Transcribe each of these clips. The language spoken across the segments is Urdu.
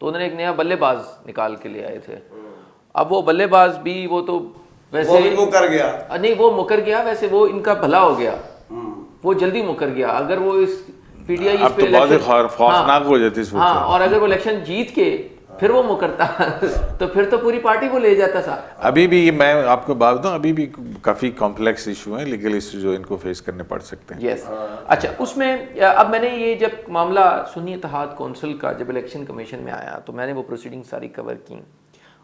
تو انہوں نے ایک نیا بلے باز نکال کے لے آئے تھے. اب وہ بلے باز بھی وہ تو ویسے مکر گیا, نہیں وہ مکر گیا, ویسے وہ ان کا بھلا ہو گیا, وہ جلدی مکر گیا. اگر وہ اس پی ٹی آئی اب تو بہت خوفناک ہو جاتی ہاں, اور اگر وہ الیکشن جیت کے پھر وہ مکرتا تو پھر تو پوری پارٹی وہ لے جاتا تھا. ابھی بھی میں آپ کو بات دوں, ابھی بھی کافی کمپلیکس ایشو ہیں, لیگل ایشو جو ان کو فیس کرنے پڑ سکتے ہیں. یس اچھا, اس میں اب میں نے یہ جب معاملہ سنی اتحاد کونسل کا جب الیکشن کمیشن میں آیا تو میں نے وہ پروسیڈنگ ساری کور کی.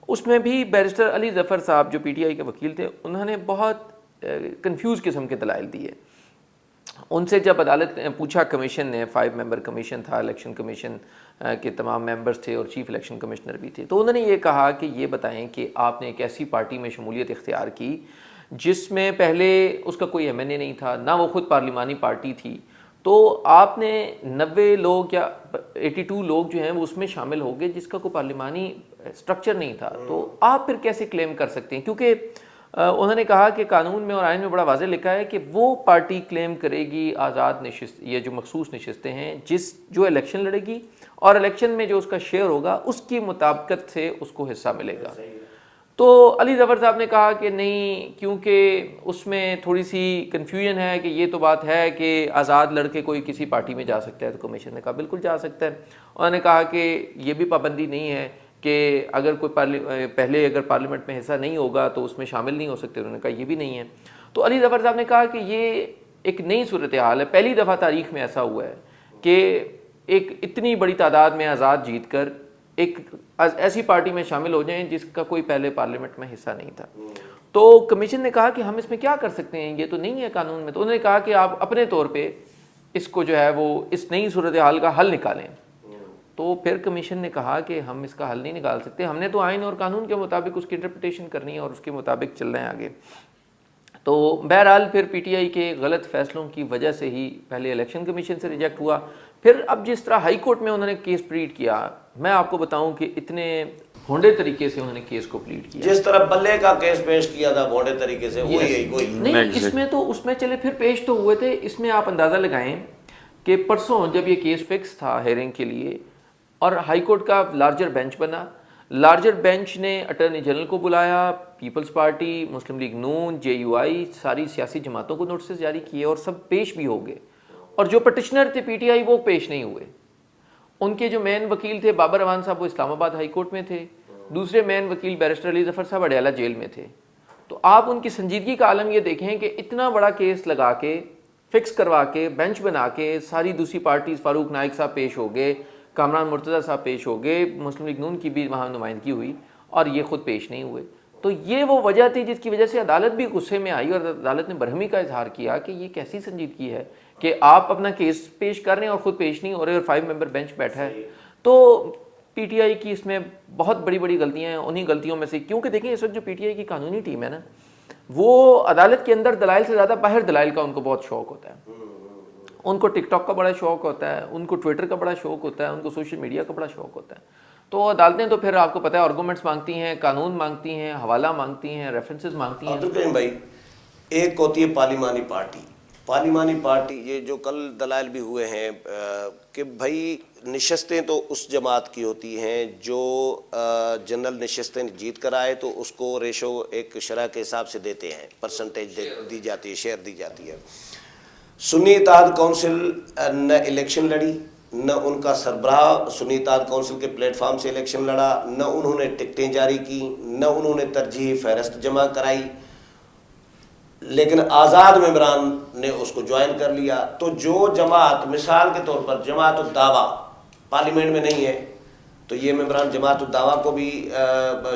اس میں بھی بیرسٹر علی ظفر صاحب جو پی ٹی آئی کے وکیل تھے, انہوں نے بہت کنفیوز قسم کے دلائل دیے. ان سے جب عدالت پوچھا, کمیشن نے 5 ممبر کمیشن تھا, الیکشن کمیشن کے تمام ممبرز تھے اور چیف الیکشن کمشنر بھی تھے, تو انہوں نے یہ کہا کہ یہ بتائیں کہ آپ نے ایک ایسی پارٹی میں شمولیت اختیار کی جس میں پہلے اس کا کوئی ایم این اے نہیں تھا, نہ وہ خود پارلیمانی پارٹی تھی, تو آپ نے 90 لوگ یا 82 لوگ جو ہیں وہ اس میں شامل ہو گئے جس کا کوئی پارلیمانی سٹرکچر نہیں تھا, تو آپ پھر کیسے کلیم کر سکتے ہیں؟ کیونکہ انہوں نے کہا کہ قانون میں اور آئین میں بڑا واضح لکھا ہے کہ وہ پارٹی کلیم کرے گی آزاد نشست, یہ جو مخصوص نشستیں ہیں, جو الیکشن لڑے گی اور الیکشن میں جو اس کا شیئر ہوگا اس کی مطابقت سے اس کو حصہ ملے گا. تو علی ظفر صاحب نے کہا کہ نہیں, کیونکہ اس میں تھوڑی سی کنفیوژن ہے کہ یہ تو بات ہے کہ آزاد لڑکے کوئی کسی پارٹی میں جا سکتا ہے. تو کمیشن نے کہا بالکل جا سکتا ہے. انہوں نے کہا کہ یہ بھی پابندی نہیں ہے کہ اگر کوئی پہلے اگر پارلیمنٹ میں حصہ نہیں ہوگا تو اس میں شامل نہیں ہو سکتے. انہوں نے کہا یہ بھی نہیں ہے. تو علی ظفر صاحب نے کہا کہ یہ ایک نئی صورتحال ہے, پہلی دفعہ تاریخ میں ایسا ہوا ہے کہ ایک اتنی بڑی تعداد میں آزاد جیت کر ایک ایسی پارٹی میں شامل ہو جائیں جس کا کوئی پہلے پارلیمنٹ میں حصہ نہیں تھا. تو کمیشن نے کہا کہ ہم اس میں کیا کر سکتے ہیں, یہ تو نہیں ہے قانون میں. تو انہوں نے کہا کہ آپ اپنے طور پہ اس کو جو ہے وہ اس نئی صورتحال کا حل نکالیں. تو پھر کمیشن نے کہا کہ ہم اس کا حل نہیں نکال سکتے, ہم نے تو آئین اور قانون کے مطابق اس کی انٹرپریٹیشن کرنی ہے اور اس کے مطابق چلنا ہے آگے. تو بہرحال پھر پی ٹی آئی کے غلط فیصلوں کی وجہ سے ہی پہلے الیکشن کمیشن سے ریجیکٹ ہوا. پھر اب جس طرح ہائی کورٹ میں انہوں نے کیس پلیڈ کیا, میں آپ کو بتاؤں کہ اتنے بھونڈے طریقے سے انہوں نے کیس کو پلیڈ کیا. جس طرح بلے کا کیس پیش کیا تھا بھونڈے طریقے سے, وہی کوئی نہیں, اس میں تو اس میں چلے پھر پیش تو ہوئے تھے. اس میں آپ اندازہ لگائیں کہ پرسوں جب یہ کیس فکس تھا ہیئرنگ کے لیے اور ہائی کورٹ کا لارجر بینچ بنا, لارجر بینچ نے اٹارنی جنرل کو بلایا, پیپلز پارٹی, مسلم لیگ نون, جے یو آئی, ساری سیاسی جماعتوں کو نوٹسز جاری کیے اور سب پیش بھی ہو گئے. اور جو پٹیشنر تھے پی ٹی آئی وہ پیش نہیں ہوئے. ان کے جو مین وکیل تھے بابر امان صاحب وہ اسلام آباد ہائی کورٹ میں تھے, دوسرے مین وکیل بیرسٹر علی ظفر صاحب اڈیالہ جیل میں تھے. تو آپ ان کی سنجیدگی کا عالم یہ دیکھیں کہ اتنا بڑا کیس لگا کے فکس کروا کے بینچ بنا کے ساری دوسری پارٹیز, فاروق نائک صاحب پیش ہو گئے, کامران مرتضیٰ صاحب پیش ہو گئے, مسلم لیگ نون کی بھی وہاں نمائندگی ہوئی, اور یہ خود پیش نہیں ہوئے. تو یہ وہ وجہ تھی جس کی وجہ سے عدالت بھی غصے میں آئی اور عدالت نے برہمی کا اظہار کیا کہ یہ کیسی سنجیدگی ہے کہ آپ اپنا کیس پیش کر رہے ہیں اور خود پیش نہیں ہو رہے اور 5 ممبر بینچ بیٹھا ہے. تو پی ٹی آئی کی اس میں بہت بڑی بڑی غلطیاں ہیں. انہی غلطیوں میں سے کیونکہ دیکھیں اس وقت جو پی ٹی آئی کی قانونی ٹیم ہے نا, وہ عدالت کے اندر دلائل سے زیادہ باہر دلائل کا ان کو بہت شوق ہوتا ہے. ان کو ٹک ٹاک کا بڑا شوق ہوتا ہے, ان کو ٹویٹر کا بڑا شوق ہوتا ہے, ان کو سوشل میڈیا کا بڑا شوق ہوتا ہے. تو عدالتیں تو پھر آپ کو پتہ ہے آرگومنٹس مانگتی ہیں, قانون مانگتی ہیں, حوالہ مانگتی ہیں, ریفرنسز مانگتی ہیں. عبدالکریم بھائی, ایک ہوتی ہے پارلیمانی پارٹی. پارلیمانی پارٹی یہ جو کل دلائل بھی ہوئے ہیں کہ بھائی نشستیں تو اس جماعت کی ہوتی ہیں جو جنرل نشستیں جیت کر آئے تو اس کو ریشو ایک شرح کے حساب سے دیتے ہیں, پرسنٹیج دی جاتی ہے, شیئر دی جاتی ہے. سنی اتحاد کونسل نہ الیکشن لڑی, نہ ان کا سربراہ سنی اتحاد کونسل کے پلیٹ فارم سے الیکشن لڑا, نہ انہوں نے ٹکٹیں جاری کی, نہ انہوں نے ترجیحی فہرست جمع کرائی, لیکن آزاد ممبران نے اس کو جوائن کر لیا. تو جو جماعت مثال کے طور پر جماعت الدعویٰ پارلیمنٹ میں نہیں ہے تو یہ ممبران جماعت الدعویٰ کو بھی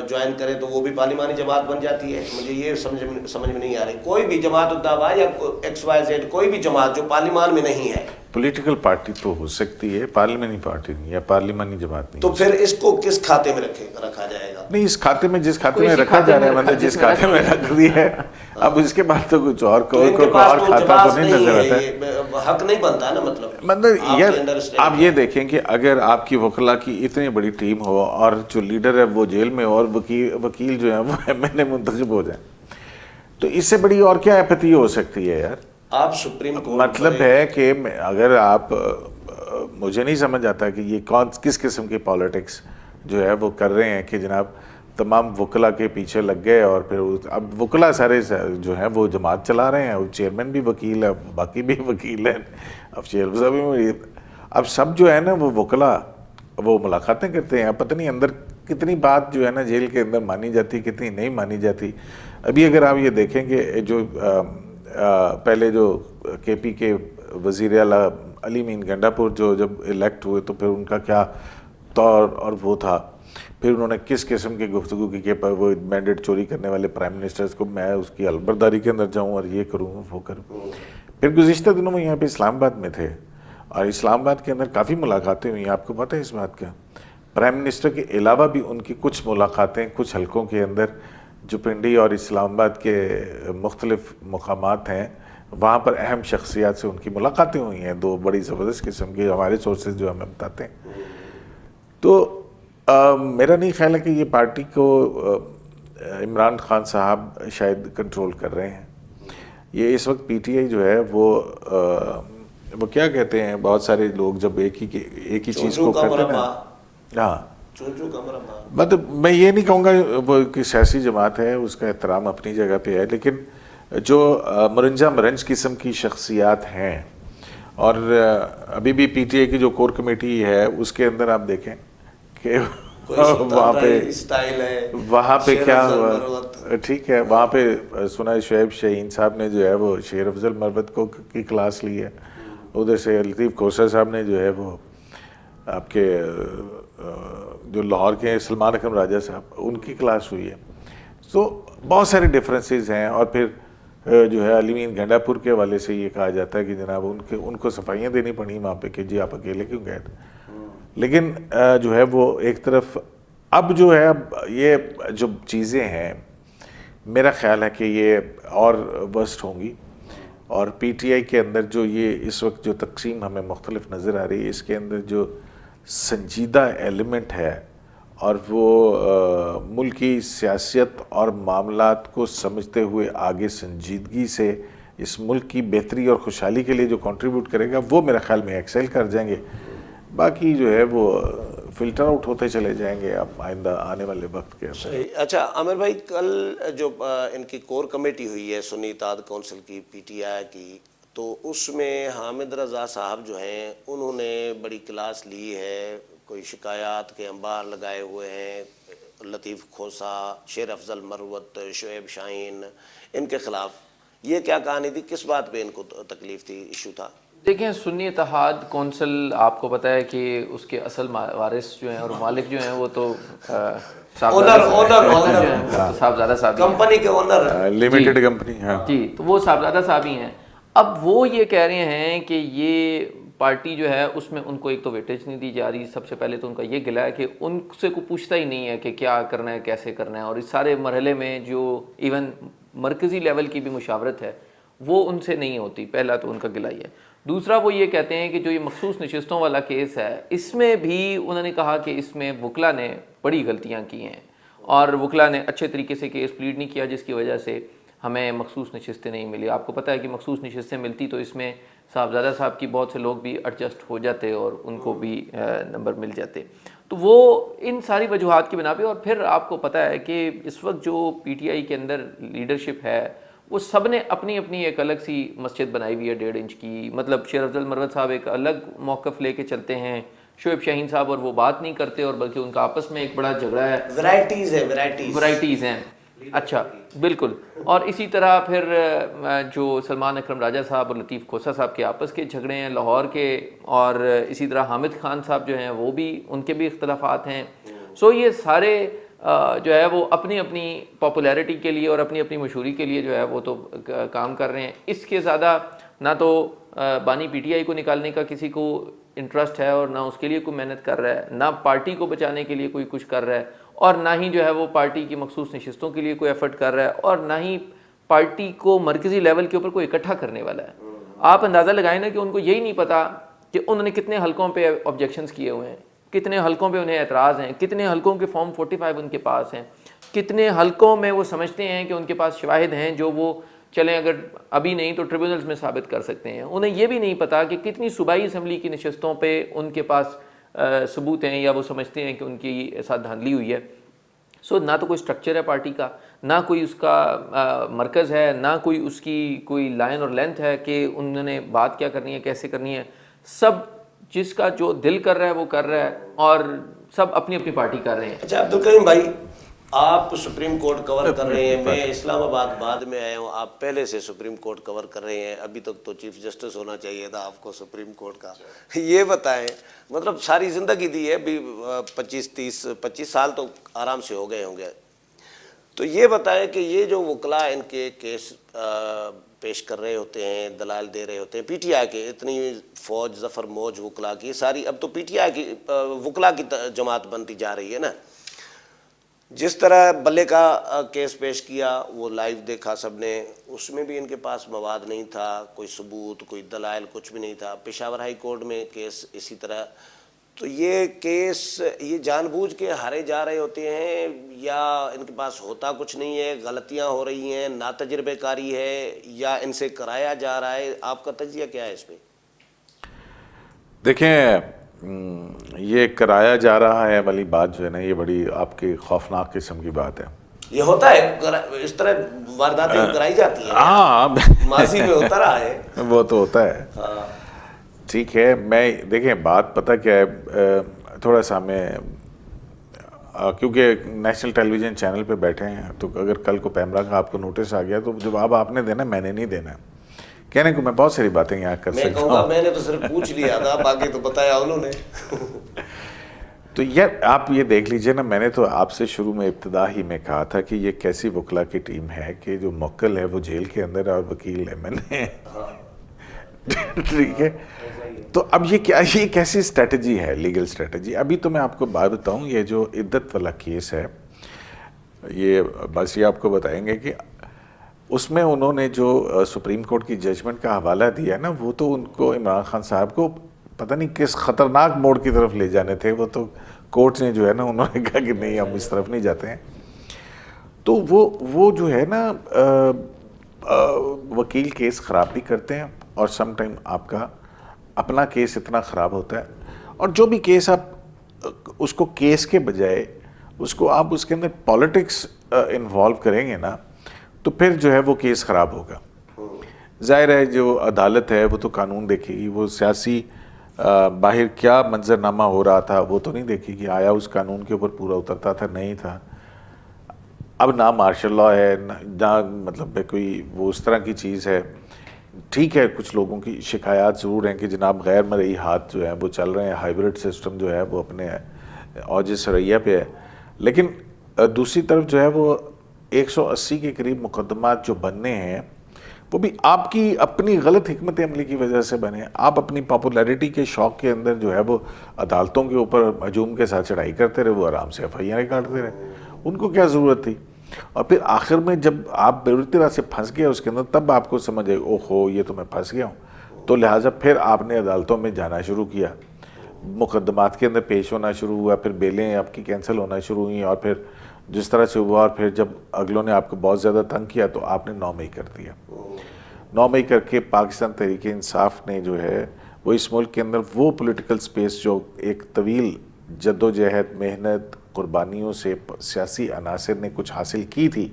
جوائن کرے تو وہ بھی پارلیمانی جماعت بن جاتی ہے. مجھے یہ سمجھ میں نہیں آ رہی, کوئی بھی جماعت الدعویٰ یا XYZ کوئی بھی جماعت جو پارلیمان میں نہیں ہے, پولیٹیکل پارٹی تو ہو سکتی ہے, پارلیمانی پارٹی نہیں یا پارلیمانی جماعت نہیں. تو پھر اس کو کس کھاتے میں رکھا جائے گا؟ نہیں, اس کھاتے میں جس کھاتے میں رکھا جا رہا ہے, مطلب جس کھاتے میں رکھ دیا ہے, اب اس کے بعد تو کچھ اور کوئی اور کھاتا تو نہیں نظر آتا ہے, حق نہیں بنتا نا. مطلب یار آپ یہ دیکھیں کہ اگر آپ کی وکلا کی اتنی بڑی ٹیم ہو اور جو لیڈر ہے وہ جیل میں ہو اور وکیل جو ہے وہ ایم این اے منتخب ہو جائیں, تو اس سے بڑی اور کیا ایپتھی ہو سکتی ہے یار. آپ سپریم کورٹ مطلب ہے کہ اگر آپ, مجھے نہیں سمجھ آتا کہ یہ کس قسم کی پالیٹکس جو ہے وہ کر رہے ہیں کہ جناب تمام وکلا کے پیچھے لگ گئے، اور پھر اب وکلا سارے جو ہیں وہ جماعت چلا رہے ہیں، چیئرمین بھی وکیل ہے، باقی بھی وکیل ہیں، اب چیئرمین بھی، اب سب جو ہے نا وہ وکلا وہ ملاقاتیں کرتے ہیں. اب پتہ نہیں اندر کتنی بات جو ہے نا جیل کے اندر مانی جاتی، کتنی نہیں مانی جاتی. ابھی اگر آپ یہ دیکھیں کہ جو پہلے جو کے پی کے وزیر اعلیٰ علی مین گنڈا پور جو جب الیکٹ ہوئے تو پھر ان کا کیا طور اور وہ تھا، پھر انہوں نے کس قسم کی گفتگو کی کہ وہ مینڈیٹ چوری کرنے والے پرائم منسٹرز کو میں اس کی علبرداری کے اندر جاؤں اور یہ کروں وہ کروں. پھر گزشتہ دنوں میں یہاں پہ اسلام آباد میں تھے، اور اسلام آباد کے اندر کافی ملاقاتیں ہوئی ہیں. آپ کو پتہ ہے اس بات کا، پرائم منسٹر کے علاوہ بھی ان کی کچھ ملاقاتیں کچھ حلقوں کے اندر جو پنڈی اور اسلام آباد کے مختلف مقامات ہیں وہاں پر اہم شخصیات سے ان کی ملاقاتیں ہوئی ہیں، دو بڑی زبردست قسم کی، ہمارے سورسز جو ہمیں بتاتے ہیں. تو میرا نہیں خیال ہے کہ یہ پارٹی کو عمران خان صاحب شاید کنٹرول کر رہے ہیں. یہ اس وقت پی ٹی آئی جو ہے وہ کیا کہتے ہیں، بہت سارے لوگ جب ایک ہی چیز کو کرتے ہیں نا، ہاں مطلب میں یہ نہیں کہوں گا وہ کہ سیاسی جماعت ہے، اس کا احترام اپنی جگہ پہ ہے، لیکن جو مرنجا مرنج قسم کی شخصیات ہیں، اور ابھی بھی پی ٹی آئی کی جو کور کمیٹی ہے اس کے اندر آپ دیکھیں کہ وہاں پہ کیا ہوا. ٹھیک ہے، وہاں پہ سنا شعیب شاہین صاحب نے جو ہے وہ شیر افضل مروت کو کی کلاس لی ہے، ادھر سے لطیف کوسا صاحب نے جو ہے وہ آپ کے جو لاہور کے سلمان اکرم راجہ صاحب ان کی کلاس ہوئی ہے. تو بہت سارے ڈفرینسز ہیں. اور پھر جو ہے علی مین گنڈا پور کے حوالے سے یہ کہا جاتا ہے کہ جناب ان کو صفائیاں دینی پڑیں وہاں پہ کہ جی آپ اکیلے کیوں گئے تھے. لیکن جو ہے وہ ایک طرف اب جو ہے اب یہ جو چیزیں ہیں میرا خیال ہے کہ یہ اور ورسٹ ہوں گی، اور پی ٹی آئی کے اندر جو یہ اس وقت جو تقسیم ہمیں مختلف نظر آ رہی ہے، اس کے اندر جو سنجیدہ ایلیمنٹ ہے اور وہ ملکی سیاست اور معاملات کو سمجھتے ہوئے آگے سنجیدگی سے اس ملک کی بہتری اور خوشحالی کے لیے جو کنٹریبیوٹ کرے گا وہ میرے خیال میں ایکسیل کر جائیں گے. باقی جو ہے وہ فلٹر آؤٹ ہوتے چلے جائیں گے اب آئندہ آنے والے وقت کے اندر. اچھا عامر بھائی، کل جو ان کی کور کمیٹی ہوئی ہے سنی اتحاد کونسل کی پی ٹی آئی کی، تو اس میں حامد رضا صاحب جو ہیں انہوں نے بڑی کلاس لی ہے، کوئی شکایات کے انبار لگائے ہوئے ہیں لطیف کھوسا، شیر افضل مروت، شعیب شاہین، ان کے خلاف. یہ کیا کہانی تھی، کس بات پہ ان کو تکلیف تھی، ایشو تھا؟ دیکھیں، سنی اتحاد کونسل آپ کو پتہ ہے کہ اس کے اصل وارث جو ہیں اور مالک جو ہیں وہ تو صاحبزادہ صاحب کمپنی کے اونر، لمیٹڈ کمپنی، جی، تو وہ صاحبزادہ صاحب ہی ہیں. اب وہ یہ کہہ رہے ہیں کہ یہ پارٹی جو ہے اس میں ان کو ایک تو ویٹیج نہیں دی جا رہی. سب سے پہلے تو ان کا یہ گلہ ہے کہ ان سے کوئی پوچھتا ہی نہیں ہے کہ کیا کرنا ہے، کیسے کرنا ہے، اور اس سارے مرحلے میں جو ایون مرکزی لیول کی بھی مشاورت ہے وہ ان سے نہیں ہوتی. پہلا تو ان کا گلہ ہی ہے. دوسرا وہ یہ کہتے ہیں کہ جو یہ مخصوص نشستوں والا کیس ہے اس میں بھی انہوں نے کہا کہ اس میں وکلا نے بڑی غلطیاں کی ہیں، اور وکلا نے اچھے طریقے سے کیس پلیڈ نہیں کیا، جس کی وجہ سے ہمیں مخصوص نشستیں نہیں ملی. آپ کو پتہ ہے کہ مخصوص نشستیں ملتی تو اس میں صاحبزادہ صاحب کی بہت سے لوگ بھی ایڈجسٹ ہو جاتے اور ان کو بھی نمبر مل جاتے. تو وہ ان ساری وجوہات کی بنا پہ، اور پھر آپ کو پتہ ہے کہ اس وقت جو پی ٹی آئی کے اندر لیڈرشپ ہے وہ سب نے اپنی اپنی ایک الگ سی مسجد بنائی ہوئی ہے 1.5 انچ کی. مطلب شیر افضل مروت صاحب ایک الگ موقف لے کے چلتے ہیں، شعیب شاہین صاحب اور وہ بات نہیں کرتے، اور بلکہ ان کا آپس میں ایک بڑا جھگڑا ہے، ورائٹیز ہیں. اچھا، بالکل. اور اسی طرح پھر جو سلمان اکرم راجہ صاحب اور لطیف کھوسا صاحب کے آپس کے جھگڑے ہیں لاہور کے، اور اسی طرح حامد خان صاحب جو ہیں وہ بھی، ان کے بھی اختلافات ہیں. سو یہ سارے جو ہے وہ اپنی اپنی پاپولیرٹی کے لیے اور اپنی اپنی مشہوری کے لیے جو ہے وہ تو کام کر رہے ہیں. اس کے زیادہ نہ تو بانی پی ٹی آئی کو نکالنے کا کسی کو انٹرسٹ ہے اور نہ اس کے لیے کوئی محنت کر رہا ہے، نہ پارٹی کو بچانے کے لیے کوئی کچھ کر رہا ہے، اور نہ ہی جو ہے وہ پارٹی کی مخصوص نشستوں کے لیے کوئی ایفرٹ کر رہا ہے، اور نہ ہی پارٹی کو مرکزی لیول کے اوپر کوئی اکٹھا کرنے والا ہے. آپ اندازہ لگائیں نا کہ ان کو یہی نہیں پتا کہ انہوں نے کتنے حلقوں پہ آبجیکشنز کیے ہوئے ہیں، کتنے حلقوں پہ انہیں اعتراض ہیں، کتنے حلقوں کے فارم 45 ان کے پاس ہیں، کتنے حلقوں میں وہ سمجھتے ہیں کہ ان کے پاس شواہد ہیں جو وہ چلیں اگر ابھی نہیں تو ٹریبیونلز میں ثابت کر سکتے ہیں. انہیں یہ بھی نہیں پتا کہ کتنی صوبائی اسمبلی کی نشستوں پہ ان کے پاس ثبوت ہیں یا وہ سمجھتے ہیں کہ ان کی ساتھ دھاندلی ہوئی ہے. سو نہ تو کوئی سٹرکچر ہے پارٹی کا, نہ کوئی اس کا مرکز ہے, نہ کوئی اس کی کوئی لائن اور لینتھ ہے کہ انہوں نے بات کیا کرنی ہے, کیسے کرنی ہے. سب جس کا جو دل کر رہا ہے وہ کر رہا ہے, اور سب اپنی اپنی پارٹی کر رہے ہیں. اچھا عبدالکریم بھائی, آپ سپریم کورٹ کور کر رہے ہیں, میں اسلام آباد بعد میں آیا ہوں, آپ پہلے سے سپریم کورٹ کور کر رہے ہیں, ابھی تک تو چیف جسٹس ہونا چاہیے تھا آپ کو سپریم کورٹ کا. یہ بتائیں, مطلب ساری زندگی دی ہے, ابھی 25 سال تو آرام سے ہو گئے ہوں گے, تو یہ بتائیں کہ یہ جو وکلاء ان کے کیس پیش کر رہے ہوتے ہیں, دلائل دے رہے ہوتے ہیں, پی ٹی آئی کے اتنی فوج ظفر موج وکلاء کی ساری, اب تو پی ٹی آئی کی وکلاء کی جماعت بنتی جا رہی ہے نا. جس طرح بلے کا کیس پیش کیا وہ لائیو دیکھا سب نے, اس میں بھی ان کے پاس مواد نہیں تھا, کوئی ثبوت, کوئی دلائل, کچھ بھی نہیں تھا. پشاور ہائی کورٹ میں کیس اسی طرح. تو یہ کیس یہ جان بوجھ کے ہارے جا رہے ہوتے ہیں یا ان کے پاس ہوتا کچھ نہیں ہے, غلطیاں ہو رہی ہیں, ناتجربے کاری ہے, یا ان سے کرایا جا رہا ہے؟ آپ کا تجزیہ کیا ہے اس پہ؟ دیکھیں, یہ کرایا جا رہا ہے والی بات جو ہے نا, یہ بڑی آپ کی خوفناک قسم کی بات ہے. یہ ہوتا ہے اس طرح وارداتیں کرائی جاتی ہیں, ہاں ماضی میں ہوتا رہا ہے. وہ تو ہوتا ہے, ٹھیک ہے. میں دیکھیں بات پتہ کیا ہے, تھوڑا سا میں کیونکہ نیشنل ٹیلی ویژن چینل پہ بیٹھے ہیں, تو اگر کل کو پیمرا کا آپ کو نوٹس آ گیا تو جواب آپ نے دینا, میں نے نہیں دینا. کہنے کو میں بہت ساری باتیں یہاں کر سکتا ہوں, میں نے تو صرف پوچھ لیا تھا, باقی تو بتایا انہوں نے. تو یار آپ یہ دیکھ لیجئے نا, میں نے تو آپ سے شروع میں ابتدا ہی میں کہا تھا کہ یہ کیسی وکلا کی ٹیم ہے کہ جو موکل ہے وہ جیل کے اندر اور وکیل ہے میں نے. ٹھیک ہے, تو اب یہ کیا, یہ کیسی اسٹریٹجی ہے, لیگل اسٹریٹجی. ابھی تو میں آپ کو بات بتاؤں, یہ جو عدت والا کیس ہے, یہ بس یہ آپ کو بتائیں گے کہ اس میں انہوں نے جو سپریم کورٹ کی ججمنٹ کا حوالہ دیا نا, وہ تو ان کو عمران خان صاحب کو پتہ نہیں کس خطرناک موڑ کی طرف لے جانے تھے. وہ تو کورٹ نے جو ہے نا, انہوں نے کہا کہ نہیں ہم اس طرف نہیں جاتے ہیں. تو وہ جو ہے نا وکیل کیس خراب بھی کرتے ہیں, اور سم ٹائم آپ کا اپنا کیس اتنا خراب ہوتا ہے, اور جو بھی کیس آپ اس کو کیس کے بجائے اس کو آپ اس کے اندر پالیٹکس انوالو کریں گے نا, تو پھر جو ہے وہ کیس خراب ہوگا. ظاہر ہے جو عدالت ہے وہ تو قانون دیکھے گی, وہ سیاسی باہر کیا منظرنامہ ہو رہا تھا وہ تو نہیں دیکھے گی, آیا اس قانون کے اوپر پورا اترتا تھا, نہیں تھا. اب نہ مارشل لاء ہے, نہ مطلب کوئی وہ اس طرح کی چیز ہے. ٹھیک ہے, کچھ لوگوں کی شکایات ضرور ہیں کہ جناب غیر مرئی ہاتھ جو ہیں وہ چل رہے ہیں, ہائیبرڈ سسٹم جو ہے وہ اپنے اوج سریا پہ ہے. لیکن دوسری طرف جو ہے وہ 180 کے قریب مقدمات جو بننے ہیں وہ بھی آپ کی اپنی غلط حکمت عملی کی وجہ سے بنے. آپ اپنی پاپولیرٹی کے شوق کے اندر جو ہے وہ عدالتوں کے اوپر ہجوم کے ساتھ چڑھائی کرتے رہے, وہ آرام سے ایف آئی آر کاٹتے رہے. ان کو کیا ضرورت تھی؟ اور پھر آخر میں جب آپ بری طرح سے پھنس گئے اس کے اندر, تب آپ کو سمجھ آئی اوہ ہو یہ تو میں پھنس گیا ہوں. تو لہٰذا پھر آپ نے عدالتوں میں جانا شروع کیا, مقدمات کے اندر پیش ہونا شروع ہوا, پھر بیلیں آپ کی کینسل ہونا شروع ہوئیں, اور پھر جس طرح سے ہوا, اور پھر جب اگلوں نے آپ کو بہت زیادہ تنگ کیا تو آپ نے 9 مئی کر دیا. 9 مئی کر کے پاکستان تحریک انصاف نے جو ہے وہ اس ملک کے اندر وہ پولیٹیکل سپیس جو ایک طویل جد و جہد, محنت, قربانیوں سے سیاسی عناصر نے کچھ حاصل کی تھی,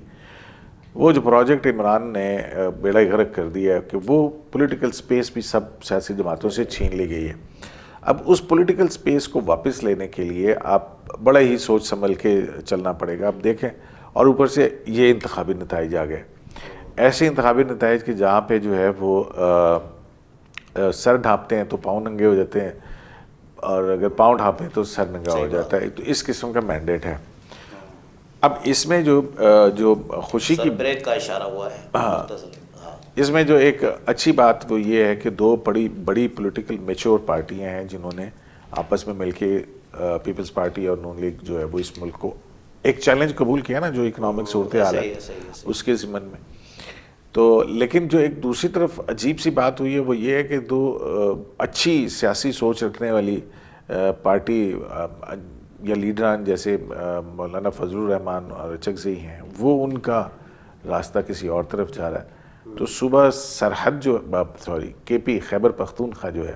وہ جو پروجیکٹ عمران نے بیڑا غرق کر دیا کہ وہ پولیٹیکل سپیس بھی سب سیاسی جماعتوں سے چھین لی گئی ہے. اب اس پولیٹیکل سپیس کو واپس لینے کے لیے آپ بڑا ہی سوچ سنبھل کے چلنا پڑے گا. آپ دیکھیں, اور اوپر سے یہ انتخابی نتائج آ گئے, ایسے انتخابی نتائج کہ جہاں پہ جو ہے وہ سر ڈھانپتے ہیں تو پاؤں ننگے ہو جاتے ہیں, اور اگر پاؤں ڈھانپیں تو سر ننگا ہو جاتا ہے. تو اس قسم کا مینڈیٹ ہے. اب اس میں جو خوشی کی بریک کا اشارہ ہوا ہے, ہاں, اس میں جو ایک اچھی بات وہ یہ ہے کہ 2 بڑی پولیٹیکل میچور پارٹیاں ہیں جنہوں نے آپس میں مل کے, پیپلز پارٹی اور نون لیگ جو ہے وہ اس ملک کو ایک چیلنج قبول کیا نا, جو اکنامک صورتحال ہے اس کے ضمن میں. تو لیکن جو ایک دوسری طرف عجیب سی بات ہوئی ہے وہ یہ ہے کہ 2 اچھی سیاسی سوچ رکھنے والی پارٹی یا لیڈران جیسے مولانا فضل الرحمان اور اچکزئی ہیں, وہ ان کا راستہ کسی اور طرف جا رہا ہے. تو صوبہ سرحد جو کے پی خیبر پختونخوا جو ہے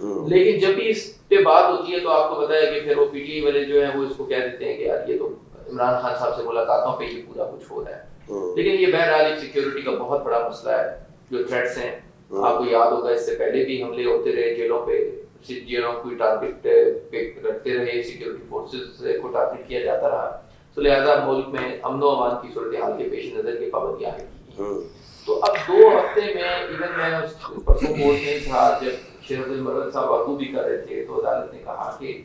لیکن جب بھی اس پہ بات ہوتی ہے تو آپ کو پتا ہے کہ پھر وہ پی ٹی آئی والے جو ہیں وہ اس کو کہہ دیتے ہیں کہ یار یہ تو عمران خان صاحب سے ملاقاتوں پہ یہ پورا کچھ ہو رہا ہے. لیکن یہ بہرحال ایک سیکیورٹی کا بہت بڑا مسئلہ ہے. جو تھریٹس ہیں آپ کو یاد ہوگا اس سے پہلے بھی حملے ہوتے رہے جیلوں پہ, جیلوں کو ٹارگٹ پہ رکھتے رہے, سیکیورٹی فورسز کو ٹارگٹ کیا جاتا رہا. تو لہٰذا ملک میں امن و امان کی صورتحال کے پیش نظر یہ پابندیاں ہیں. تو اب 2 ہفتے میں ایون میں پرسوں کورٹ میں تھا جب شیخ المرد صاحب عرضو بھی کر رہے تھے تو عدالت نے کہا کہ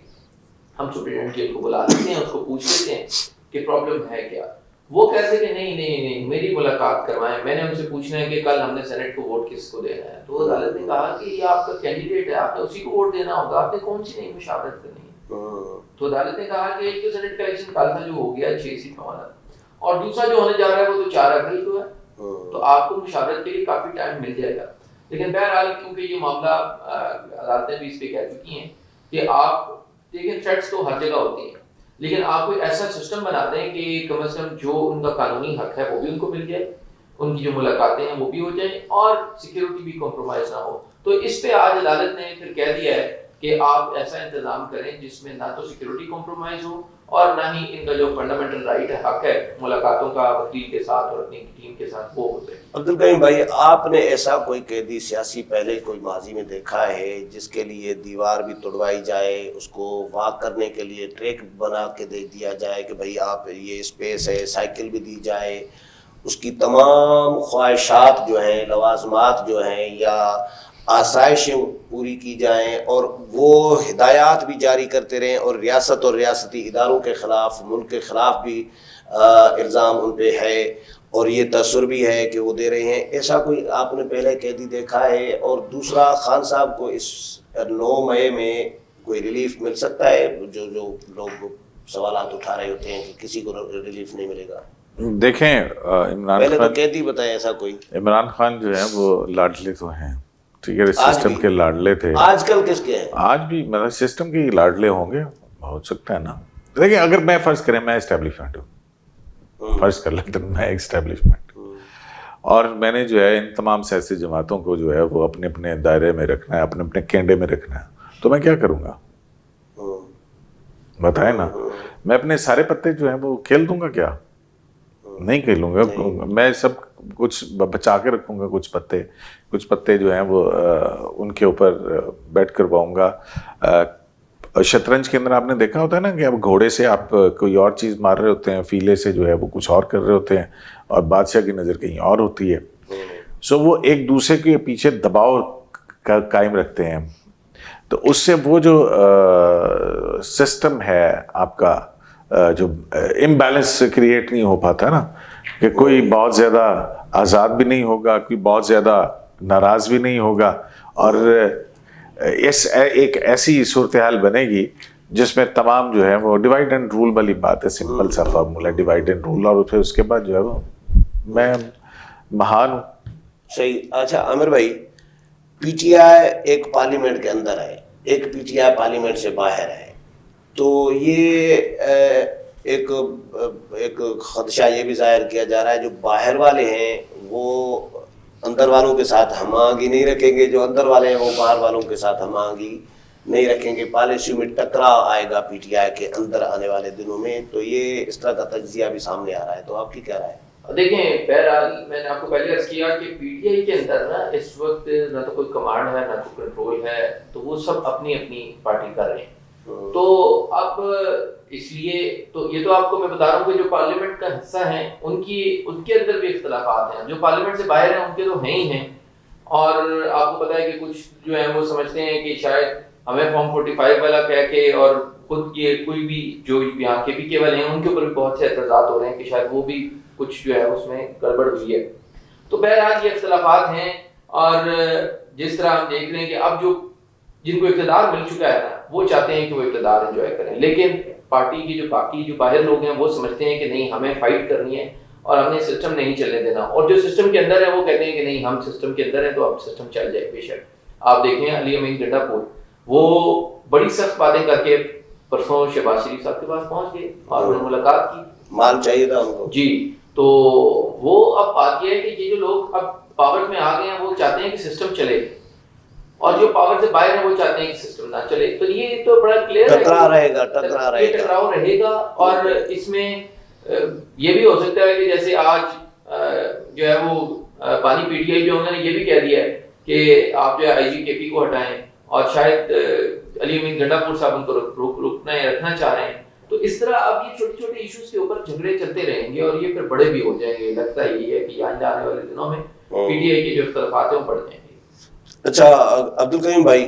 ہم سپرنٹینڈنٹ جیل کو بلا لیتے ہیں, اس کو پوچھ لیتے ہیں کہ پرابلم ہے کیا. وہ کہتے کہ نہیں میری ملاقات کروائیں, میں نے ان سے پوچھنا ہے کہ کل ہم نے سینٹ کو ووٹ کس کو دینا ہے. تو عدالت نے کہا کہ یہ آپ کا کینڈیڈیٹ ہے, آپ نے اسی کو ووٹ دینا ہوگا, آپ نے کون سی نئی مشاورت کرنی ہے. تو عدالت نے کہا کہ ایک تو سینٹ کا الیکشن کل تھا جو ہو گیا 6 سیٹوں والا, اور دوسرا جو ہونے جا رہا ہے وہ تو 4 اپریل کو ہے. تو آپ کو مشاورت کے لیے کافی ٹائم مل جائے گا. لیکن بہرحال کیونکہ یہ معاملہ عدالتیں بھی اس پہ کہہ چکی ہیں کہ آپ دیکھیں تھریٹس تو ہر جگہ ہوتی ہیں, لیکن آپ کوئی ایسا سسٹم بنا دیں کہ کم از کم جو ان کا قانونی حق ہے وہ بھی ان کو مل جائے, ان کی جو ملاقاتیں ہیں وہ بھی ہو جائیں, اور سیکیورٹی بھی کمپرومائز نہ ہو. تو اس پہ آج عدالت نے پھر کہہ دیا ہے کہ آپ ایسا انتظام کریں جس میں نہ تو سیکیورٹی کمپرومائز ہو اور نہ ہی ان کا جو فنڈامنٹل رائٹ ہے, حق ہے ملاقاتوں کا وکیل کے ساتھ اور اپنی ٹیم کے ساتھ, وہ ہو جائے. عبدالکریم بھائی, آپ نے ایسا کوئی قیدی سیاسی پہلے کوئی ماضی میں دیکھا ہے جس کے لیے دیوار بھی توڑوائی جائے, اس کو واک کرنے کے لیے ٹریک بنا کے دے دیا جائے کہ بھائی آپ یہ اسپیس ہے, سائیکل بھی دی جائے, اس کی تمام خواہشات جو ہیں, لوازمات جو ہیں یا آسائشیں پوری کی جائیں, اور وہ ہدایات بھی جاری کرتے رہیں, اور ریاست اور ریاستی اداروں کے خلاف, ملک کے خلاف بھی الزام ان پہ ہے, اور یہ تاثر بھی ہے کہ وہ دے رہے ہیں. ایسا کوئی آپ نے پہلے قیدی دیکھا ہے؟ اور دوسرا, خان صاحب کو اس 9 مئی میں کوئی ریلیف مل سکتا ہے؟ جو لوگ سوالات اٹھا رہے ہوتے ہیں کہ کسی کو ریلیف نہیں ملے گا. دیکھیں عمران پہلے خان, تو قیدی بتائیں ایسا کوئی. عمران خان جو ہے وہ لاڈلے تو ہیں, ٹھیک ہے, سسٹم کے لاڈلے تھے. آج کل کس کے ہیں؟ آج بھی مطلب سسٹم کے لاڈلے ہوں گے, ہو سکتا ہے نا. دیکھیں اگر میں فرض کریں میں اسٹیبلشمنٹ ہوں, فرض کر لیتے میں اسٹیبلشمنٹ, اور میں نے جو ہے ان تمام سیاسی جماعتوں کو جو ہے وہ اپنے اپنے دائرے میں رکھنا ہے, اپنے اپنے کینڈے میں رکھنا ہے, تو میں کیا کروں گا بتائیں نا. میں اپنے سارے پتے جو ہیں وہ کھیل دوں گا کیا؟ نہیں کھیلوں گا. میں سب کچھ بچا کے رکھوں گا, کچھ پتے جو ہیں وہ ان کے اوپر بیٹ کرواؤں گا. شطرنج کے اندر آپ نے دیکھا ہوتا ہے نا کہ اب گھوڑے سے آپ کوئی اور چیز مار رہے ہوتے ہیں, فیلے سے جو ہے وہ کچھ اور کر رہے ہوتے ہیں, اور بادشاہ کی نظر کہیں اور ہوتی ہے. سو وہ ایک دوسرے کے پیچھے دباؤ قائم رکھتے ہیں. تو اس سے وہ جو سسٹم ہے آپ کا, جو امبیلنس کریٹ نہیں ہو پاتا نا, کہ کوئی بہت زیادہ آزاد بھی نہیں ہوگا, کوئی بہت زیادہ ناراض بھی نہیں ہوگا, اور ایک ایسی صورتحال بنے گی جس میں تمام جو ہے وہ ڈیوائڈ اینڈ رول والی بات ہے, سمپل سا فارمولا ڈیوائڈ اینڈ رول, اور پھر اس کے بعد جو ہے وہ میں مہان ہوں. صحیح. اچھا عامر بھائی, پی ٹی آئی ایک پارلیمنٹ کے اندر ہے, ایک پی ٹی آئی پارلیمنٹ سے باہر ہے, تو یہ ایک خدشہ یہ بھی ظاہر کیا جا رہا ہے جو باہر والے ہیں وہ اندر والوں کے ساتھ ہم آہنگی نہیں رکھیں گے, جو اندر والے ہیں وہ باہر والوں کے ساتھ ہم آہنگی نہیں رکھیں گے, پالیسیوں میں ٹکراؤ آئے گا پی ٹی آئی کے اندر آنے والے دنوں میں. تو یہ اس طرح کا تجزیہ بھی سامنے آ رہا ہے, تو آپ کی کیا رائے ہے؟ دیکھیں بہرحال میں نے آپ کو پہلے عرض کیا کہ پی ٹی آئی کے اندر نا اس وقت نہ تو کوئی کمانڈ ہے نہ کوئی کنٹرول ہے, تو وہ سب اپنی اپنی پارٹی کر رہے ہیں. تو اب اس لیے تو یہ تو آپ کو میں بتا رہا ہوں کہ جو پارلیمنٹ کا حصہ ہیں ان کے اندر بھی اختلافات ہیں, جو پارلیمنٹ سے باہر ہیں ان کے تو ہیں ہی ہیں, اور آپ کو پتا ہے کہ کچھ جو ہیں وہ سمجھتے ہیں کہ شاید ہمیں فارم 45 والا کہہ کے, اور خود یہ کوئی بھی جو یہاں کے پی کے والے ہیں ان کے اوپر بھی بہت سے اعتراضات ہو رہے ہیں کہ شاید وہ بھی کچھ جو ہے اس میں گڑبڑ ہوئی ہے. تو بہرحال یہ اختلافات ہیں, اور جس طرح ہم دیکھ رہے ہیں کہ اب جو جن کو اقتدار مل چکا ہے نا وہ چاہتے ہیں کہ وہ اقتدار انجوائے کریں, لیکن پارٹی کی جو باقی جو باہر لوگ ہیں وہ سمجھتے ہیں کہ نہیں ہمیں فائٹ کرنی ہے اور ہم نے سسٹم نہیں چلنے دینا, اور جو سسٹم کے اندر ہے وہ کہتے ہیں کہ نہیں ہم سسٹم کے اندر ہیں تو اب سسٹم چل جائے. بے شک آپ دیکھیں علی امین گنڈا پور وہ بڑی سخت باتیں کر کے پرسوں شہباز شریف صاحب کے پاس پہنچ گئے اور انہوں نے ملاقات کی, مال چاہیے تھا ان کو. جی, تو وہ اب بات یہ ہے کہ یہ جو لوگ اب پاور میں آ گئے ہیں وہ چاہتے ہیں کہ سسٹم چلے, اور جو پاور سے باہر ہیں وہ چاہتے ہیں کہ سسٹم نہ چلے. تو یہ تو بڑا کلیئر ہے ٹکرا رہے گا یہ ٹکراؤ رہے گا. اور اس میں یہ بھی ہو سکتا ہے کہ جیسے آج جو ہے وہ بانی پی ٹی آئی جو انہوں نے یہ بھی کہہ دیا ہے کہ آپ جو ہے آئی جی کے پی کو ہٹائیں, اور شاید علی امین گنڈا پور صاحب ان کو رکھنا چاہ رہے ہیں. تو اس طرح اب یہ چھوٹے چھوٹے ایشوز کے اوپر جھگڑے چلتے رہیں گے اور یہ پھر بڑے بھی ہو جائیں گے. لگتا ہی ہے کہ آنے آنے والے دنوں میں پی ٹی آئی کے جو اختلافات ہیں وہ بڑھ جائیں گے. اچھا عبدالکریم بھائی,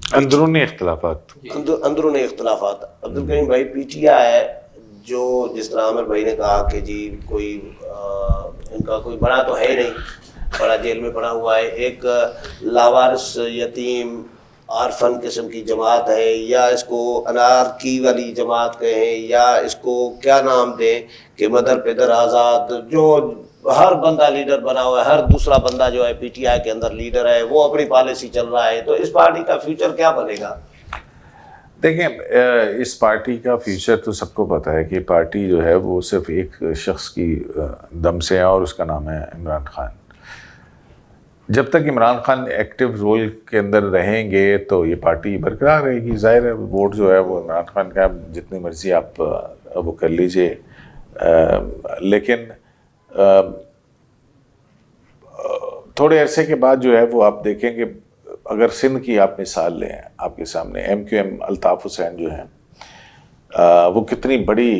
اندرونی اختلافات, اندرونی اختلافات. عبدالکریم بھائی, پی ٹی آئی جو جس طرح عامر بھائی نے کہا کہ جی کوئی ان کا کوئی بڑا تو ہے نہیں, بڑا جیل میں پڑا ہوا ہے, ایک لاوارث یتیم آرفن قسم کی جماعت ہے, یا اس کو انارکی والی جماعت کہیں, یا اس کو کیا نام دیں کہ مدر پدر آزاد, جو ہر بندہ لیڈر بنا ہوا ہے, ہر دوسرا بندہ جو ہے پی ٹی آئی کے اندر لیڈر ہے, وہ اپنی پالیسی چل رہا ہے. تو اس پارٹی کا فیوچر کیا بنے گا؟ دیکھیں اس پارٹی کا فیوچر تو سب کو پتہ ہے کہ پارٹی جو ہے وہ صرف ایک شخص کی دم سے ہے اور اس کا نام ہے عمران خان. جب تک عمران خان ایکٹیو رول کے اندر رہیں گے تو یہ پارٹی برقرار رہے گی. ظاہر ہے ووٹ جو ہے وہ عمران خان کا جتنی مرضی آپ وہ کر لیجئے, لیکن تھوڑے عرصے کے بعد جو ہے وہ آپ دیکھیں کہ اگر سندھ کی آپ مثال لیں, آپ کے سامنے M Q M Altaf Hussain جو ہیں وہ کتنی بڑی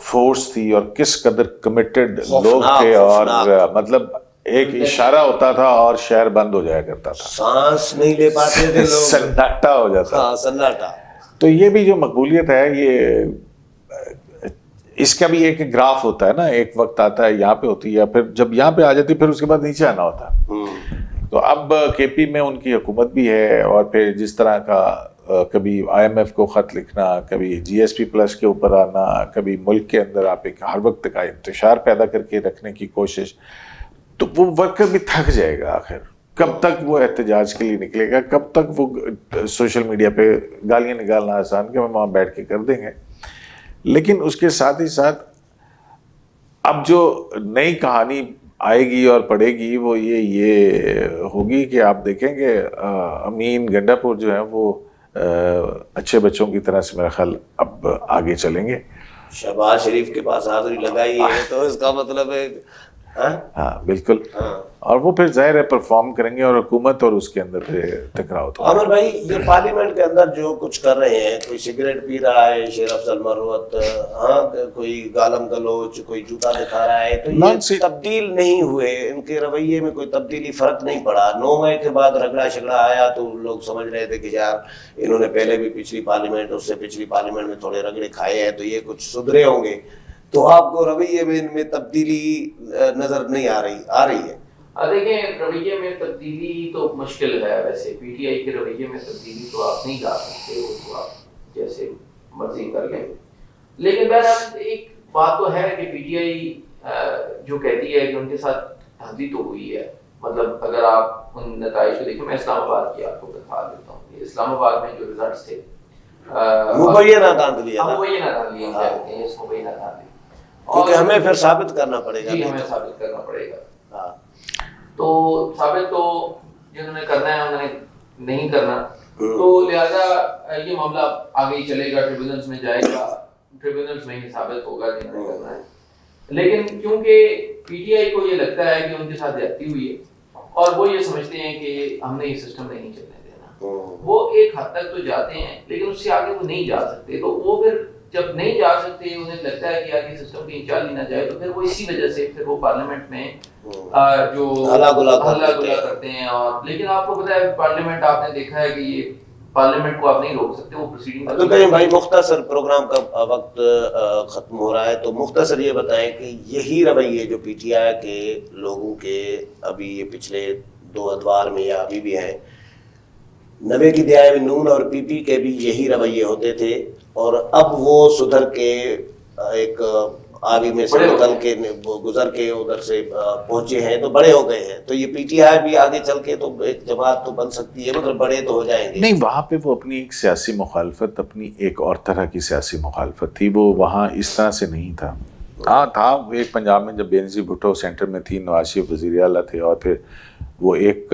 فورس تھی اور کس قدر کمیٹڈ لوگ تھے, اور مطلب ایک اشارہ ہوتا تھا اور شہر بند ہو جایا کرتا تھا, سانس نہیں لے پاتے تھے لوگ, سناٹا ہو جاتا. ہاں سناٹا. تو یہ بھی جو مقبولیت ہے یہ اس کا بھی ایک گراف ہوتا ہے نا, ایک وقت آتا ہے یہاں پہ ہوتی ہے, پھر جب یہاں پہ آ جاتی پھر اس کے بعد نیچے آنا ہوتا. تو اب کے پی میں ان کی حکومت بھی ہے, اور پھر جس طرح کا کبھی آئی ایم ایف کو خط لکھنا, کبھی جی ایس پی پلس کے اوپر آنا, کبھی ملک کے اندر آپ ایک ہر وقت کا انتشار پیدا کر کے رکھنے کی کوشش, تو وہ ورکر بھی تھک جائے گا. آخر کب تک وہ احتجاج کے لیے نکلے گا, کب تک وہ سوشل میڈیا پہ گالیاں نکالنا آسان کہ ہم وہاں بیٹھ کے کر دیں گے. لیکن اس کے ساتھ ہی ساتھ اب جو نئی کہانی آئے گی اور پڑھے گی وہ یہ ہوگی کہ آپ دیکھیں کہ امین گنڈا پور جو ہیں وہ اچھے بچوں کی طرح سے میرا خیال اب آگے چلیں گے. شہباز شریف کے پاس حاضری لگائی ہے تو اس کا مطلب ہے ہاں بالکل, اور وہ پھر ظاہر ہے پرفارم کریں گے اور حکومت اور اس کے اندر پھر ٹکراؤ. تو عامر بھائی, یہ پارلیمنٹ کے اندر جو کچھ کر رہے ہیں, کوئی سگریٹ پی رہا ہے, شیر افضل مروت, ہاں کوئی گالم گلوچ, کوئی جوتا دکھا رہا ہے, تو یہ تبدیل نہیں ہوئے, ان کے رویے میں کوئی تبدیلی, فرق نہیں پڑا. 9 مئی کے بعد رگڑا شگڑا آیا تو لوگ سمجھ رہے تھے کہ یار انہوں نے پہلے بھی پچھلی پارلیمنٹ, اس سے پچھلی پارلیمنٹ میں تھوڑے رگڑے کھائے ہیں تو یہ کچھ سدھرے ہوں گے. تو آپ کو رویے میں ان میں تبدیلی نظر نہیں آ رہی ہے؟ دیکھیں رویے میں تبدیلی تو مشکل ہے. ویسے پی ٹی آئی کے رویے میں تبدیلی تو آپ نہیں لا سکتے, وہ تو آپ جیسے مرضی کر لیں. لیکن بہرحال ایک بات تو ہے کہ پی ٹی آئی جو کہتی ہے کہ ان کے ساتھ دھاندلی تو ہوئی ہے. مطلب اگر آپ ان نتائج کو دیکھیں, میں اسلام آباد کی آپ کو بتا دیتا ہوں. اسلام آباد میں جو ریزلٹس تھے مبینہ دھاندلی, کیونکہ ہمیں پھر ثابت کرنا پڑے گا. جی ہمیں ثابت کرنا پڑے گا. تو ثابت تو جنہوں نے کرنا ہے انہوں نے نہیں کرنا, تو لہذا یہ معاملہ آگے ہی چلے گا, ٹریبیونلز میں جائے گا, ٹریبیونلز میں ہی ثابت ہوگا جنہوں نے کرنا ہے. لیکن کیونکہ پی ٹی آئی کو یہ لگتا ہے کہ ان کے ساتھ زیادتی ہوئی ہے اور وہ یہ سمجھتے ہیں کہ ہم نے یہ سسٹم نہیں چلنے دینا, وہ ایک حد تک تو جاتے ہیں لیکن اس سے آگے وہ نہیں جا سکتے. تو وہ پھر جب نہیں جا سکتے, انہیں لگتا ہے کہ آگے سسٹم کہیں چل ہی نہ جائے, تو پھر وہ اسی وجہ سے پھر وہ پارلیمنٹ میں جو ہلا گلا کرتے ہیں. اور لیکن آپ کو پتا ہے پارلیمنٹ آپ نے دیکھا ہے کہ یہ پارلیمنٹ کو آپ نہیں روک سکتے, وہ پروسیڈنگ. تو کہیں بھائی مختصر پروگرام کا وقت ختم ہو رہا ہے, تو مختصر یہ بتائیں کہ یہی رویے جو پی ٹی آئی کے لوگوں کے ابھی یہ پچھلے 2 ادوار میں یا ابھی بھی ہیں, 90 کی دہائی میں نون اور پی پی کے بھی یہی رویے ہوتے تھے, اور اب وہ سدھر کے ایک آگے میں سے نکل کے گزر کے ادھر سے پہنچے ہیں تو بڑے ہو گئے ہیں. تو یہ پی ٹی آئی بھی آگے چل کے تو ایک جماعت تو بن سکتی ہے, مطلب بڑے تو ہو جائیں گے. نہیں, وہاں پہ وہ اپنی ایک سیاسی مخالفت, اپنی ایک اور طرح کی سیاسی مخالفت تھی, وہ وہاں اس طرح سے نہیں تھا. ہاں تھا ایک پنجاب میں جب بینظیر بھٹو سینٹر میں تھی, نواز شریف وزیر اعلیٰ تھے, اور پھر وہ ایک